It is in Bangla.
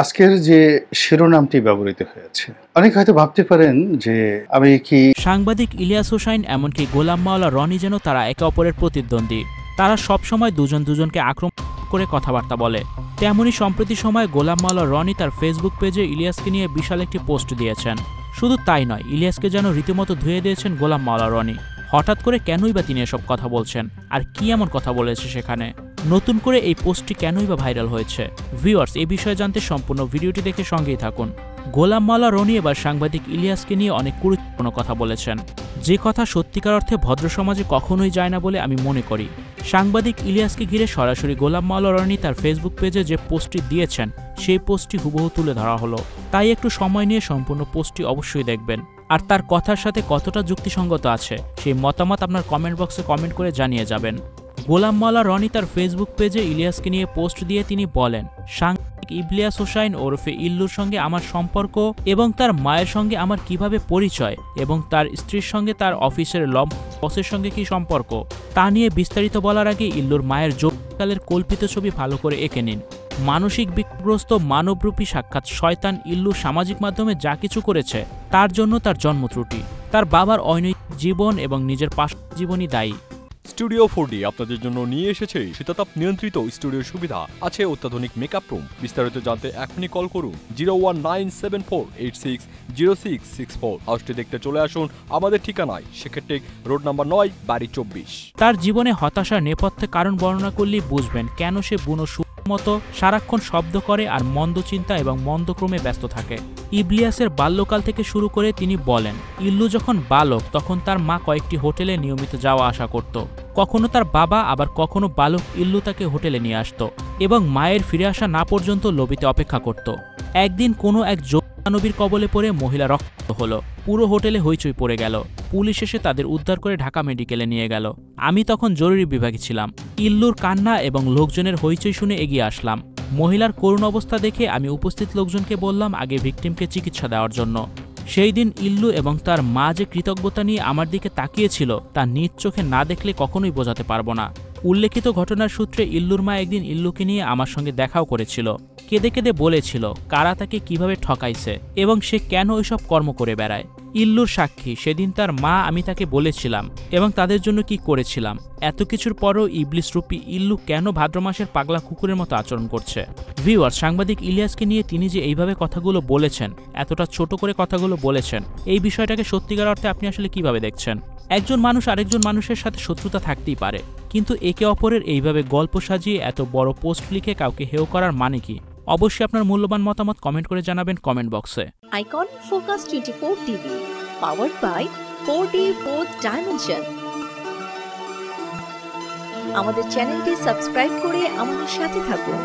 আজকের যে শিরোনামটি ব্যবহৃত হয়েছে, অনেকে হয়তো ভাবতে পারেন যে আমি কি সাংবাদিক ইলিয়াস হোসাইন এমনকি গোলাম মাওলা রনি যেন তারা একে অপরের প্রতিদ্বন্দ্বী। তারা সবসময় দুজন দুজনকে আক্রমণ করে কথাবার্তা বলে। তেমনই সম্প্রতি সময় গোলাম মাওলা রনি তার ফেসবুক পেজে ইলিয়াসকে নিয়ে বিশাল একটি পোস্ট দিয়েছেন। শুধু তাই নয়, ইলিয়াসকে যেন রীতিমতো ধুয়ে দিয়েছেন গোলাম মাওলা রনি। হঠাৎ করে কেনই বা তিনি এসব কথা বলছেন, আর কি এমন কথা বলেছে সেখানে? নতুন করে এই পোস্টটি কেনই বা ভাইরাল হয়েছে? ভিউয়ার্স, এই বিষয়ে জানতে সম্পূর্ণ ভিডিওটি দেখে সঙ্গেই থাকুন। গোলাম মাওলা রনি এবার সাংবাদিক ইলিয়াসকে নিয়ে অনেক গুরুত্বপূর্ণ কথা বলেছেন, যে কথা সত্যিকার অর্থে ভদ্র সমাজে কখনোই যায় না বলে আমি মনে করি। সাংবাদিক ইলিয়াসকে ঘিরে সরাসরি গোলাম মাওলা রনি তার ফেসবুক পেজে যে পোস্টটি দিয়েছেন সেই পোস্টটি হুবহু তুলে ধরা হলো। তাই একটু সময় নিয়ে সম্পূর্ণ পোস্টটি অবশ্যই দেখবেন, আর তার কথার সাথে কতটা যুক্তিসঙ্গত আছে সেই মতামত আপনার কমেন্ট বক্সে কমেন্ট করে জানিয়ে যাবেন। গোলাম মাওলা রনি তার ফেসবুক পেজে ইলিয়াসকে নিয়ে পোস্ট দিয়ে তিনি বলেন, সাংবাদিক ইলিয়াস হোসাইন ওরফে ইল্লুর সঙ্গে আমার সম্পর্ক এবং তার মায়ের সঙ্গে আমার কিভাবে পরিচয় এবং তার স্ত্রীর সঙ্গে তার অফিসের বসের সঙ্গে কি সম্পর্ক তা নিয়ে বিস্তারিত বলার আগে ইল্লুর মায়ের যৌবনকালের কল্পিত ছবি ভালো করে এঁকে নিন। মানসিক বিগ্রস্ত মানবরূপী সাক্ষাৎ শয়তান ইল্লু সামাজিক মাধ্যমে যা কিছু করেছে তার জন্য তার জন্ম ত্রুটি, তার বাবার অনৈতিক জীবন এবং নিজের পার্সোনাল জীবনই দায়ী। স্টুডিও 4D আপনাদের জন্য নিয়ে এসেছে শীতাতাপ নিয়ন্ত্রিত স্টুডিওর সুবিধা, আছে অত্যাধুনিক মেকআপ রুম। বিস্তারিত জানতে এখনই কল করুন 01974860664। হাউসটি দেখতে চলে আসুন আমাদের ঠিকানায় শেখেরটেক রোড নাম্বার 9, বাড়ি 24। তার জীবনে হতাশার নেপথ্যে কারণ বর্ণনা করলেই বুঝবেন কেন সে বুনো মতো সারাক্ষণ শব্দ করে আর মন্দ চিন্তা এবং মন্দক্রমে ব্যস্ত থাকে। ইলিয়াসের বাল্যকাল থেকে শুরু করে তিনি বলেন, ইল্লু যখন বালক তখন তার মা কয়েকটি হোটেলে নিয়মিত যাওয়া আসা করত। কখনো তার বাবা, আবার কখনো বালক ইল্লু তাকে হোটেলে নিয়ে আসত এবং মায়ের ফিরে আসা না পর্যন্ত লবিতে অপেক্ষা করত। একদিন কোনো এক নবীর কবলে পড়ে মহিলা রক্ত হলো, পুরো হোটেলে হইচই পড়ে গেল। পুলিশ এসে তাদের উদ্ধার করে ঢাকা মেডিকেলে নিয়ে গেল। আমি তখন জরুরি বিভাগে ছিলাম। ইল্লুর কান্না এবং লোকজনের হইচই শুনে এগিয়ে আসলাম। মহিলার করুণ অবস্থা দেখে আমি উপস্থিত লোকজনকে বললাম আগে ভিকটিমকে চিকিৎসা দেওয়ার জন্য। সেই দিন ইল্লু এবং তার মা যে কৃতজ্ঞতা নিয়ে আমার দিকে তাকিয়েছিল তা নিজ চোখে না দেখলে কখনোই বোঝাতে পারবো না। উল্লেখিত ঘটনার সূত্রে ইল্লুর মা একদিন ইল্লুকে নিয়ে আমার সঙ্গে দেখাও করেছিল। কেঁদে কেঁদে বলেছিল কারা তাকে কিভাবে ঠকাইছে এবং সে কেন ওইসব কর্ম করে বেড়ায়। ইল্লুর সাক্ষী, সেদিন তার মা আমি তাকে বলেছিলাম এবং তাদের জন্য কি করেছিলাম। এত কিছুর পরও ইবলিস রূপী ইল্লু কেন ভাদ্র মাসের পাগলা কুকুরের মতো আচরণ করছে? ভিউয়ার, সাংবাদিক ইলিয়াসকে নিয়ে তিনি যে এইভাবে কথাগুলো বলেছেন, এতটা ছোট করে কথাগুলো বলেছেন, এই বিষয়টাকে সত্যিকার অর্থে আপনি আসলে কিভাবে দেখছেন? একজন মানুষ আরেকজন মানুষের সাথে শত্রুতা থাকতেই পারে, কিন্তু একে অপরের এইভাবে গল্প সাজিয়ে এত বড় পোস্ট লিখে কাউকে হেয় করার মানে কি? অবশ্যই আপনার মূল্যবান মতামত কমেন্ট করে জানাবেন কমেন্ট বক্সে। Icon focus 24 TV, powered by 4D Fourth Dimension। আমাদের চ্যানেলটি সাবস্ক্রাইব করে আমাদের সাথে থাকুন।